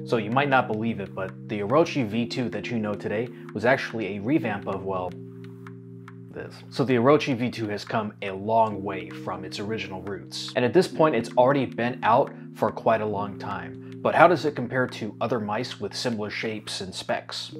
So you might not believe it, but the Orochi V2 that you know today was actually a revamp of, well, this. So the Orochi V2 has come a long way from its original roots. And at this point, it's already been out for quite a long time. But how does it compare to other mice with similar shapes and specs?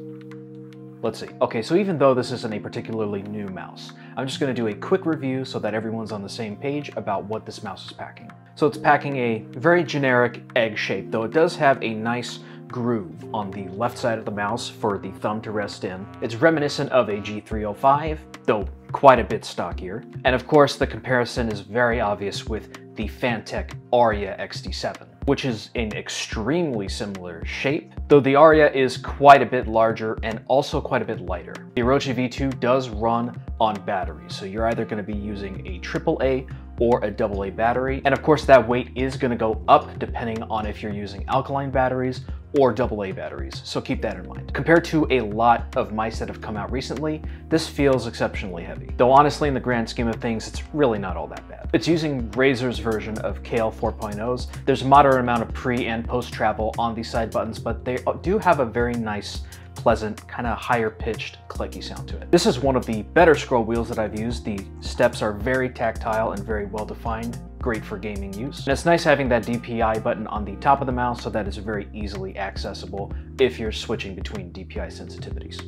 Let's see. Okay, so even though this isn't a particularly new mouse, I'm just going to do a quick review so that everyone's on the same page about what this mouse is packing. So it's packing a very generic egg shape, though it does have a nice groove on the left side of the mouse for the thumb to rest in. It's reminiscent of a G305, though quite a bit stockier. And of course, the comparison is very obvious with the fantech Aria XD7, which is an extremely similar shape, though the Aria is quite a bit larger and also quite a bit lighter. The Orochi V2 does run on batteries, so you're either going to be using a AAA or a AA battery, and of course that weight is going to go up depending on if you're using alkaline batteries or AA batteries, so keep that in mind. Compared to a lot of mice that have come out recently, this feels exceptionally heavy. Though honestly, in the grand scheme of things, it's really not all that bad. It's using Razer's version of KL 4.0s. There's a moderate amount of pre and post travel on these side buttons, but they do have a very nice, pleasant, kind of higher pitched clicky sound to it. This is one of the better scroll wheels that I've used. The steps are very tactile and very well defined, great for gaming use. And it's nice having that DPI button on the top of the mouse so that it's very easily accessible if you're switching between DPI sensitivities.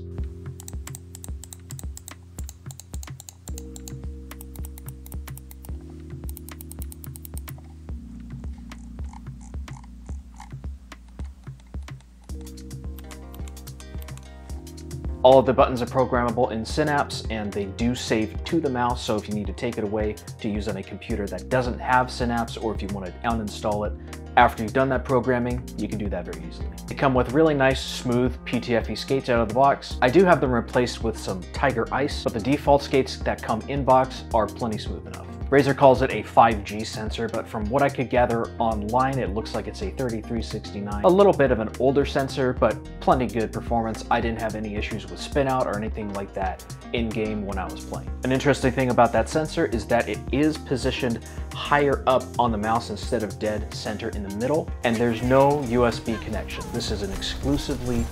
All of the buttons are programmable in Synapse, and they do save to the mouse, so if you need to take it away to use on a computer that doesn't have Synapse, or if you want to uninstall it after you've done that programming, you can do that very easily. They come with really nice, smooth PTFE skates out of the box. I do have them replaced with some Tiger Ice, but the default skates that come in box are plenty smooth enough. Razer calls it a 5G sensor, but from what I could gather online, it looks like it's a 3369. A little bit of an older sensor, but plenty good performance. I didn't have any issues with spin out or anything like that in-game when I was playing. An interesting thing about that sensor is that it is positioned higher up on the mouse instead of dead center in the middle, and there's no USB connection. This is an exclusively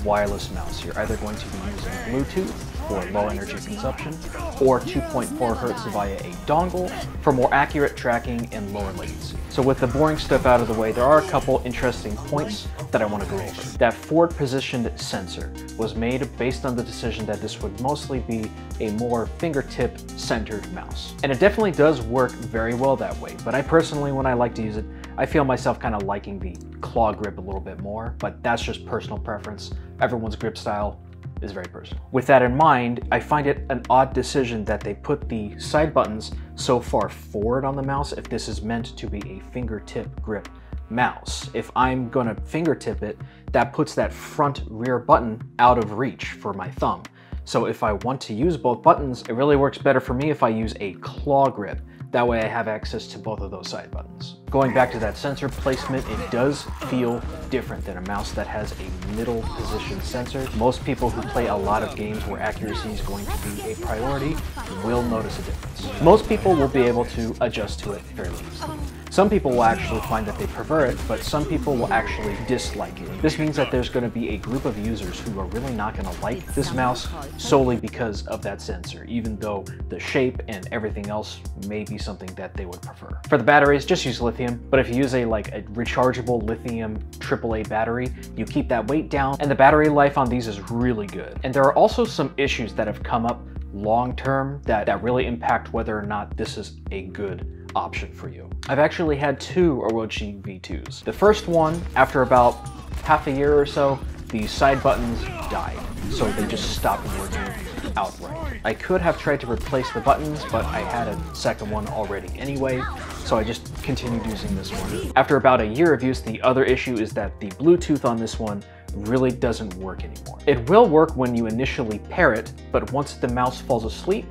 wireless mouse. You're either going to be using Bluetooth for low energy consumption, or 2.4 Hertz via a dongle for more accurate tracking and lower latency. So with the boring stuff out of the way, there are a couple interesting points that I want to go over. That forward positioned sensor was made based on the decision that this would mostly be a more fingertip centered mouse. And it definitely does work very well that way, but I personally, when I like to use it, I feel myself kind of liking the claw grip a little bit more, but that's just personal preference. Everyone's grip style is very personal. With that in mind, I find it an odd decision that they put the side buttons so far forward on the mouse if this is meant to be a fingertip grip mouse. If I'm gonna fingertip it, that puts that front rear button out of reach for my thumb. So if I want to use both buttons, it really works better for me if I use a claw grip. That way I have access to both of those side buttons. Going back to that sensor placement, it does feel different than a mouse that has a middle position sensor. Most people who play a lot of games where accuracy is going to be a priority will notice a difference. Most people will be able to adjust to it fairly easily. Some people will actually find that they prefer it, but some people will actually dislike it. This means that there's going to be a group of users who are really not going to like this mouse solely because of that sensor, even though the shape and everything else may be something that they would prefer. For the batteries, just use lithium, but if you use a rechargeable lithium AAA battery, you keep that weight down, and the battery life on these is really good. And there are also some issues that have come up long-term that really impact whether or not this is a good option for you. I've actually had two Orochi V2s. The first one, after about half a year or so, the side buttons died, so they just stopped working outright. I could have tried to replace the buttons, but I had a second one already anyway, so I just continued using this one. After about a year of use, the other issue is that the Bluetooth on this one really doesn't work anymore. It will work when you initially pair it, but once the mouse falls asleep,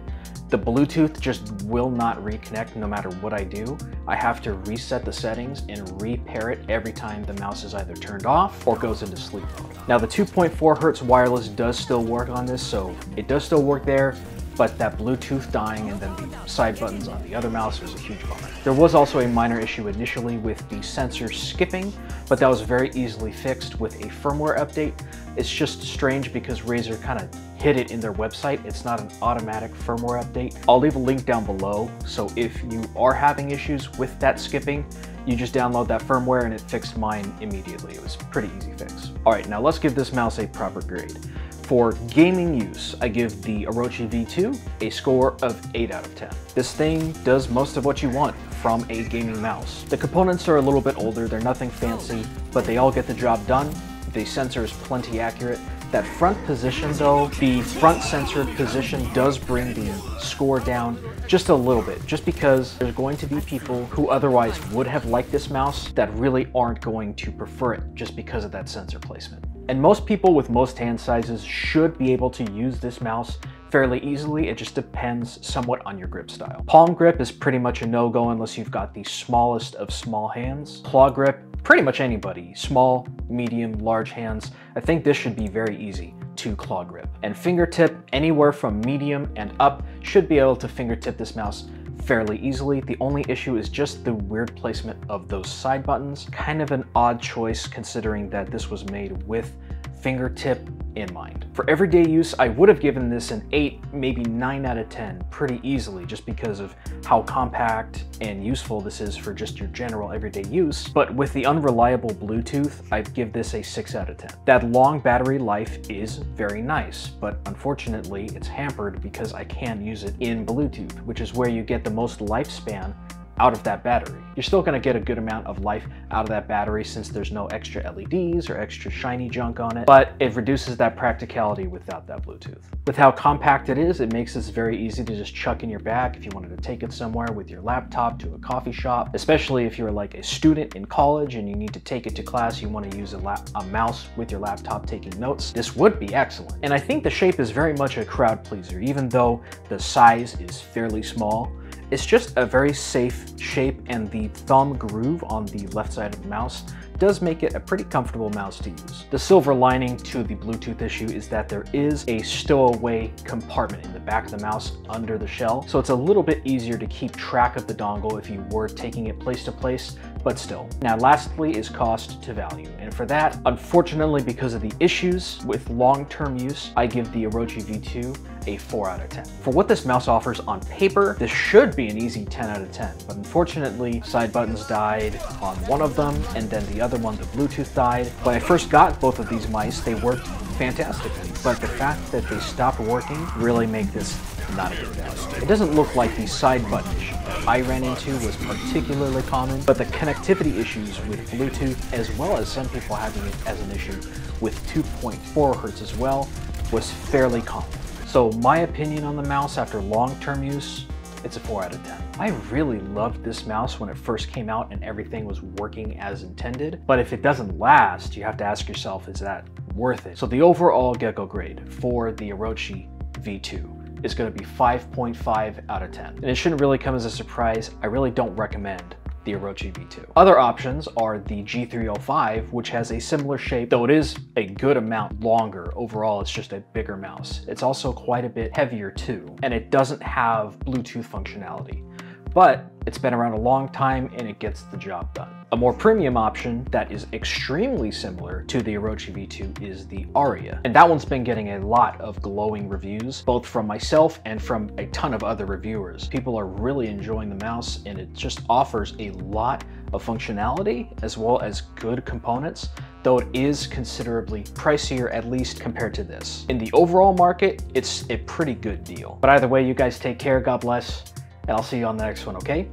the Bluetooth just will not reconnect no matter what I do. I have to reset the settings and repair it every time the mouse is either turned off or goes into sleep mode. Now the 2.4 Hertz wireless does still work on this, so it does still work there, but that Bluetooth dying and then the side buttons on the other mouse was a huge bummer. There was also a minor issue initially with the sensor skipping, but that was very easily fixed with a firmware update. It's just strange because Razer kind of hid it in their website. It's not an automatic firmware update. I'll leave a link down below, so if you are having issues with that skipping, you just download that firmware and it fixed mine immediately. It was a pretty easy fix. All right, now let's give this mouse a proper grade. For gaming use, I give the Orochi V2 a score of 8 out of 10. This thing does most of what you want from a gaming mouse. The components are a little bit older, they're nothing fancy, but they all get the job done. The sensor is plenty accurate. That front position though, the front sensor position does bring the score down just a little bit, just because there's going to be people who otherwise would have liked this mouse that really aren't going to prefer it just because of that sensor placement. And most people with most hand sizes should be able to use this mouse fairly easily. It just depends somewhat on your grip style. Palm grip is pretty much a no-go unless you've got the smallest of small hands. Claw grip, pretty much anybody. Small, medium, large hands. I think this should be very easy to claw grip. And fingertip, anywhere from medium and up, should be able to fingertip this mouse fairly easily. The only issue is just the weird placement of those side buttons. Kind of an odd choice considering that this was made with fingertip in mind. For everyday use, I would have given this an 8, maybe 9 out of 10 pretty easily, just because of how compact and useful this is for just your general everyday use. But with the unreliable Bluetooth, I'd give this a 6 out of 10. That long battery life is very nice, but unfortunately it's hampered because I can use it in Bluetooth, which is where you get the most lifespan out of that battery. You're still gonna get a good amount of life out of that battery since there's no extra LEDs or extra shiny junk on it, but it reduces that practicality without that Bluetooth. With how compact it is, it makes this very easy to just chuck in your bag if you wanted to take it somewhere with your laptop to a coffee shop, especially if you're like a student in college and you need to take it to class, you want to use a mouse with your laptop taking notes. This would be excellent. And I think the shape is very much a crowd pleaser, even though the size is fairly small. It's just a very safe shape, and the thumb groove on the left side of the mouse does make it a pretty comfortable mouse to use. The silver lining to the Bluetooth issue is that there is a stowaway compartment in the back of the mouse under the shell, so it's a little bit easier to keep track of the dongle if you were taking it place to place, but still. Now lastly is cost to value, and for that, unfortunately because of the issues with long-term use, I give the Orochi V2 a 4 out of 10. For what this mouse offers on paper, this should be an easy 10 out of 10, but unfortunately side buttons died on one of them, and then the other one, the Bluetooth, died. When I first got both of these mice, they worked fantastically, but the fact that they stopped working really make this not a good value. It doesn't look like the side button issue that I ran into was particularly common, but the connectivity issues with Bluetooth, as well as some people having it as an issue with 2.4 Hz as well, was fairly common. So my opinion on the mouse after long-term use, it's a 4 out of 10. I really loved this mouse when it first came out and everything was working as intended, but if it doesn't last, you have to ask yourself, is that worth it? So the overall Gecko grade for the Orochi V2 is going to be 5.5 out of 10. And it shouldn't really come as a surprise, I really don't recommend the Orochi V2. Other options are the G305, which has a similar shape, though it is a good amount longer. Overall, it's just a bigger mouse. It's also quite a bit heavier too, and it doesn't have Bluetooth functionality. But it's been around a long time and it gets the job done. A more premium option that is extremely similar to the Orochi V2 is the Aria. And that one's been getting a lot of glowing reviews, both from myself and from a ton of other reviewers. People are really enjoying the mouse, and it just offers a lot of functionality as well as good components, though it is considerably pricier, at least compared to this. In the overall market, it's a pretty good deal. But either way, you guys take care, God bless, and I'll see you on the next one, okay?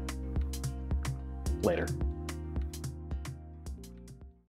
Later.